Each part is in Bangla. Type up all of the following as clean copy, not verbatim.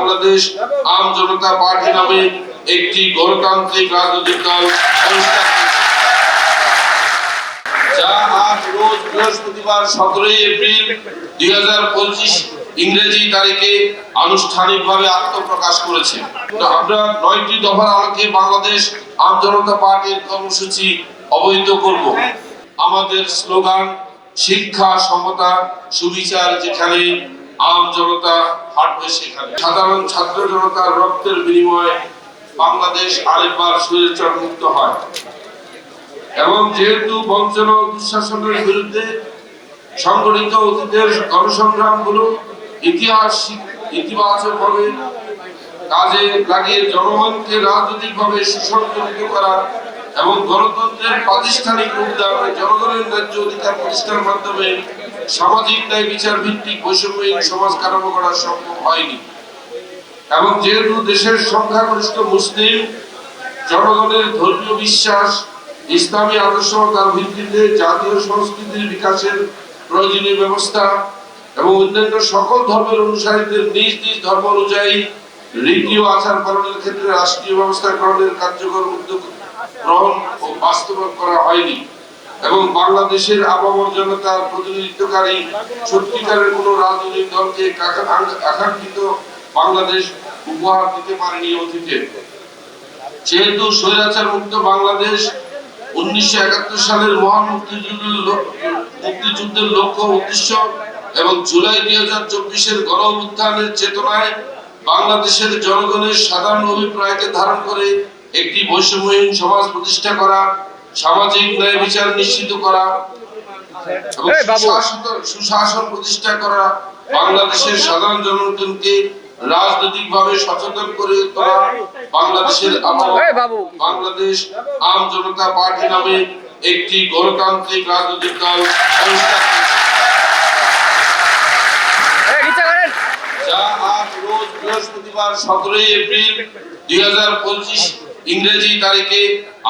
বাংলাদেশ আম জনতা পার্টি নামে একটি গণতান্ত্রিক রাজনৈতিক দল প্রতিষ্ঠা যা আজ রোজ বৃহস্পতিবার 17 এপ্রিল 2025 ইংরেজি তারিখে আনুষ্ঠানিকভাবে আত্মপ্রকাশ করেছে। আমরা 9টি দফার আলোকে বাংলাদেশ আম জনতা পার্টির কর্মসূচি অবহিত করব। আমাদের স্লোগান শিক্ষা সমতা সুবিচার, যেখানে আম জনতা হাঁটবে সেখানে। সাধারণ ছাত্র জনতার রক্তের বিনিময়ে বাংলাদেশ আরেকবার স্বৈরাচার মুক্ত হয় এবং যেহেতু বঞ্চনা ও দুঃশাসনের বিরুদ্ধে সংগঠিত অতীতের গণসংগ্রামগুলো ইতিবাচকভাবে কাজে লাগিয়ে জনগণকে রাজনৈতিকভাবে সুসংগঠিত করা এবং গণতন্ত্রের প্রাতিষ্ঠানিক রূপ দেওয়া, জনগণের ন্যায্য অধিকার প্রতিষ্ঠার মাধ্যমে সামাজিক ন্যায় বিচার ভিত্তিক বৈষম্যহীন সমাজ কাঠাম করা সম্ভব হয়নি। এবং যেহেতু দেশের সংখ্যাগরিষ্ঠ মুসলিম জনগণের ধর্মীয় বিশ্বাস ইসলামী আদর্শতার ভিত্তিতে জাতীয় সংস্কৃতির বিকাশের প্রয়োজনীয় ব্যবস্থা এবং অন্যান্য সকল ধর্মের অনুসারীদের নিজ নিজ ধর্ম অনুযায়ী রীতি ও আচার পালনের ক্ষেত্রে রাষ্ট্রীয় ব্যবস্থা গ্রহণের কার্যকর উদ্যোগ গ্রহণ ও বাস্তবায়ন করা হয়নি এবং বাংলাদেশের আপামর জনতার প্রতিনিধিত্বকারী সত্যিকারের কোন রাজনৈতিক দলকে আকাঙ্ক্ষিত বাংলাদেশ উপহার দিতে পারেনি অতীতে। যেহেতু স্বৈরাচার মুক্ত বাংলাদেশ 1971 সালের মহান মুক্তিযুদ্ধের লক্ষ্য উদ্দেশ্য এবং জুলাই 2024 গণ অভ্যুত্থানের চেতনায় বাংলাদেশের জনগণের সাধারণ অভিপ্রায়কে ধারণ করে একটি বৈষম্যহীন সমাজ প্রতিষ্ঠা করা, সামাজিক ন্যায় বিচার নিশ্চিত করা এবং সুশাসন প্রতিষ্ঠা করা, বাংলাদেশের সাধারণ জনগণকে রাজনৈতিকভাবে সচেতন করে তোলা, বাংলাদেশের বাংলাদেশ আম জনতা পার্টি নামে একটি গণতান্ত্রিক রাজনৈতিক দল প্রতিষ্ঠা যা আজ রোজ বৃহস্পতিবার 17 এপ্রিল 2025 ইংরেজি তারিখে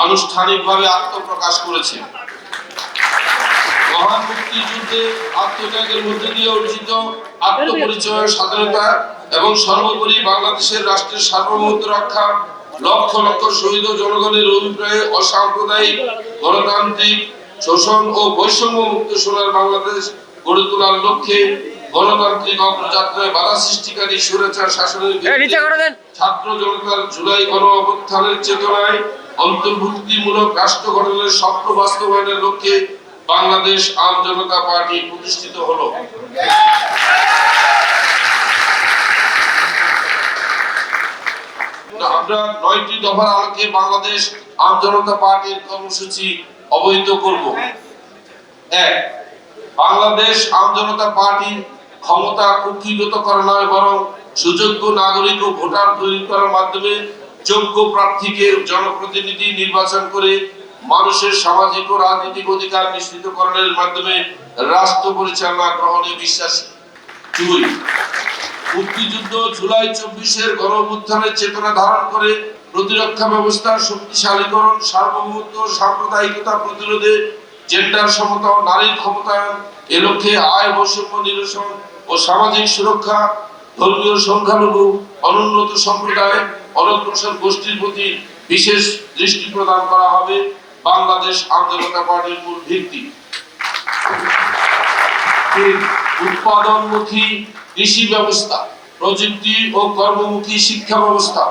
আনুষ্ঠানিকভাবে আত্মপ্রকাশ করেছে। মহান মুক্তিযুদ্ধে আত্মত্যাগের মধ্য দিয়ে অর্জিত আত্মপরিচয়, স্বাধীনতা এবং সর্বোপরি বাংলাদেশের রাষ্ট্রের সার্বভৌমত্ব রক্ষা, লক্ষ লক্ষ শহীদ ও জনগণের অভিপ্রায়ে অসাম্প্রদায়িক গণতান্ত্রিক শোষণ ও বৈষম্য মুক্ত সোনার বাংলাদেশ গড়ে তোলার লক্ষ্যে গণতান্ত্রিক অগ্রযাত্রায় বাধা সৃষ্টিকারী স্বৈরাচার শাসনের বিরুদ্ধে ছাত্র জনতার জুলাই গণ অভ্যুত্থানের চেতনায় অন্তর্ভুক্তিমূলক রাষ্ট্র গঠনের স্বপ্ন বাস্তবায়নের লক্ষ্যে বাংলাদেশ আম জনতা পার্টি প্রতিষ্ঠিত হলো। আমরা 9টি দফার আলোকে বাংলাদেশ আম জনতা পার্টির কর্মসূচি অবহিত করব। 1. বাংলাদেশ আম জনতা পার্টি ক্ষমতা কুক্ষিগত করা নয়, বরং সুযোগ্য নাগরিক ও ভোটার তৈরি করার মাধ্যমে যোগ্য প্রার্থীকে জনপ্রতিনিধি নির্বাচন করে মানুষের সামাজিক ও রাজনৈতিক অধিকার নিশ্চিতকরণের মাধ্যমে রাষ্ট্র পরিচালনা গ্রহণে বিশ্বাসী। 2. মুক্তিযুদ্ধ জুলাই 24 গণ অভ্যুত্থানের চেতনা ধারণ করে প্রতিরক্ষা ব্যবস্থার শক্তিশালীকরণ, সার্বভৌমত্ব, সাম্প্রদায়িকতা প্রতিরোধে, জেন্ডার সমতা ও নারীর ক্ষমতায়ন, এ লক্ষ্যে আয় বৈষম্য নিরসন ও সামাজিক সুরক্ষা, ধর্মীয় সংখ্যালঘু, অনুন্নত সম্প্রদায়, অনগ্রসর গোষ্ঠীর প্রতি বিশেষ দৃষ্টি প্রদান করা হবে বাংলাদেশ আম জনতা পার্টির মূল ভিত্তি। উৎপাদনমুখী কৃষি ব্যবস্থা, প্রযুক্তি ও কর্মমুখী শিক্ষা ব্যবস্থা,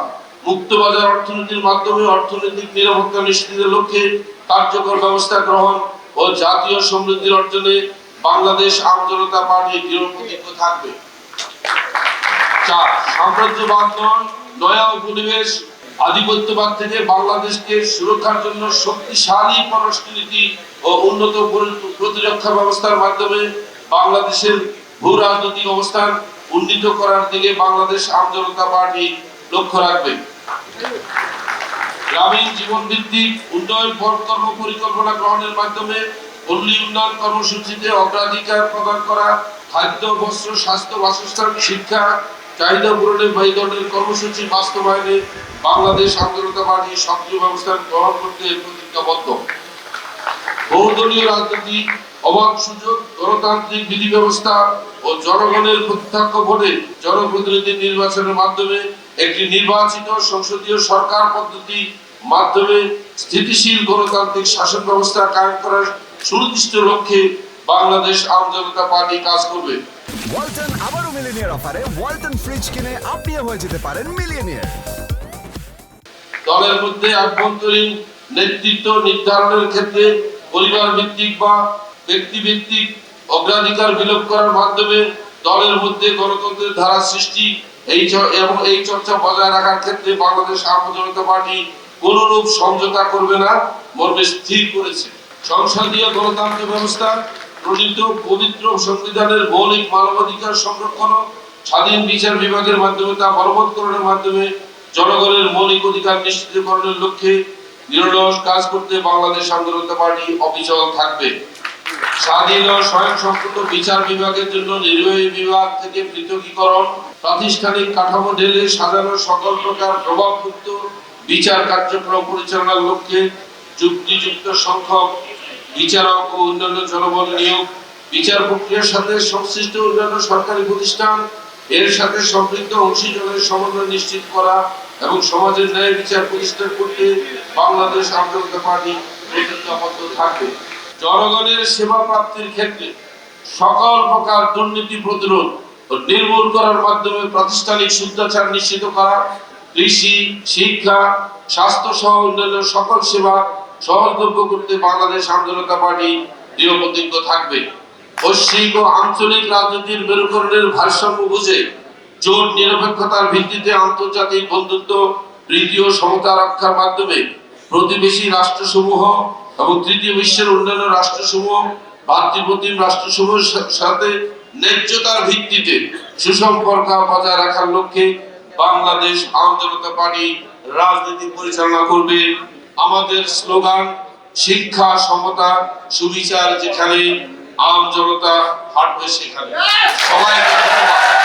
মুক্তবাজার অর্থনীতির মাধ্যমে অর্থনৈতিক নিরাপত্তা নিশ্চিতের লক্ষ্যে কার্যকর ব্যবস্থা গ্রহণ ও জাতীয় সমৃদ্ধির অর্জনে বাংলাদেশ আম জনতা পার্টি দৃঢ় প্রতিজ্ঞ থাকবে। 4. সাম্রাজ্যবাদ নয়, নয়া উপনিবেশ আধিপত্যবাদ থেকে বাংলাদেশকে সুরক্ষার জন্য শক্তিশালী পররাষ্ট্রনীতি ও উন্নত প্রতিরক্ষা ব্যবস্থার মাধ্যমে বাংলাদেশের ভূ রাজনৈতিক অবস্থান উন্নীত করার দিকে বাংলাদেশ আম জনতা পার্টি লক্ষ্য রাখবে। গ্রামীণ জীবন ভিত্তিক উন্নয়ন কর্ম পরিকল্পনা গ্রহণের মাধ্যমে পল্লী উন্নয়ন কর্মসূচিতে অগ্রাধিকার প্রদান করা, খাদ্য, বস্ত্র, স্বাস্থ্য, বাসস্থান, শিক্ষা চাহিদা পূরণে এই ধরনের কর্মসূচি বাস্তবায়নে বাংলাদেশ আম জনতা পার্টি সক্রিয় ব্যবস্থা গ্রহণ করতে প্রতিজ্ঞাবদ্ধ। বহুদলীয় রাজনীতি, অবাধ সুযোগ গণতান্ত্রিক বিধি ব্যবস্থা ও জনগণের প্রত্যক্ষ ভোটে জনপ্রতিনিধি নির্বাচনের মাধ্যমে একটি নির্বাচিত সংসদীয় সরকার পদ্ধতি মাধ্যমে স্থিতিশীল গণতান্ত্রিক শাসন ব্যবস্থা কায়েম করার সুনির্দিষ্ট লক্ষ্যে বাংলাদেশ আওয়ামী জনতা পার্টি কাজ করবে। ওয়ালটন আবারও মিলিয়নিয়ার অফারে ওয়ালটন ফ্রিজ কিনে আপনিও হয়ে যেতে পারেন মিলিয়নিয়ার। দলের মধ্যে আভ্যন্তরীণ নেতৃত্ব নির্ধারণের ক্ষেত্রে পরিবার ভিত্তিক বা ব্যক্তি ভিত্তিক অগ্রাধিকার বিলোপ করার মাধ্যমে দলের মধ্যে গণতন্ত্রের ধারা সৃষ্টি এবং এই চর্চা বজায় রাখার ক্ষেত্রে বাংলাদেশ আওয়ামী জনতা পার্টি কোনরূপ সমঝোতা করবে না মর্মে স্থির করেছে। সংসদীয় গণতন্ত্র ব্যবস্থা প্রণীত পবিত্র সংবিধানের মৌলিক মানবাধিকার সংরক্ষণ ও স্বাধীন বিচার বিভাগের মাধ্যমে তা বলবৎকরণের মাধ্যমে জনগণের মৌলিক অধিকার নিশ্চিতকরণের লক্ষ্যে নিরলস কাজ করতে বাংলাদেশ আওয়ামী জনতা পার্টি অবিচল থাকবে। স্বাধীন ও স্বয়ংসম্পূর্ণ বিচার বিভাগের জন্য নির্বাহী বিভাগ থেকে পৃথকীকরণ, প্রাতিষ্ঠানিক কাঠামো ঢেলে সাজানো সকল প্রকার প্রভাবযুক্ত বিচার কার্যক্রম পরিচালনার লক্ষ্যে যুক্তিযুক্ত সংখ্যক বিচারক ও অন্যান্য জনবল নিয়োগ, বিচার প্রক্রিয়ার সাথে সংশ্লিষ্ট অন্যান্য সরকারি প্রতিষ্ঠান এর সাথে সম্পৃক্ত অংশীজনের সমন্বয় নিশ্চিত করা এবং সমাজের ন্যায় বিচার প্রতিষ্ঠা করতে বাংলাদেশ আওয়ামী জনতা পার্টি প্রতিজ্ঞাবদ্ধ থাকবে। জনগণের সেবা প্রাপ্তির ক্ষেত্রে সকল প্রকার দুর্নীতি প্রতিরোধ ও নির্মূল করার মাধ্যমে প্রাতিষ্ঠানিক শুদ্ধাচার নিশ্চিত করা, কৃষি, শিক্ষা, স্বাস্থ্য সহ অন্যান্য সকল সেবা সহজলভ্য করতে বাংলাদেশ আওয়ামী জনতা পার্টি দৃঢ় প্রতিজ্ঞ থাকবে। বৈশ্বিক ও আঞ্চলিক রাজনীতির মেরুকরণের ভারসাম্য বুঝে জোট নিরপেক্ষতার ভিত্তিতে আন্তর্জাতিক বন্ধুত্ব, প্রীতি ও সমতা রক্ষার মাধ্যমে প্রতিবেশী রাষ্ট্রসমূহ এবং তৃতীয় বিশ্বের অন্যান্য রাষ্ট্রসমূহ, ভাতৃপ্রতিম রাষ্ট্রসমূহের সাথে ন্যায্যতার ভিত্তিতে সুসম্পর্ক বজায় রাখার লক্ষ্যে বাংলাদেশ আওয়ামী জনতা পার্টি রাজনীতি পরিচালনা করবে। আমাদের স্লোগান শিক্ষা, সমতা, সুবিচার যেখানে, আম জনতা হাঁটবে সেখানে। সবাইকে ধন্যবাদ।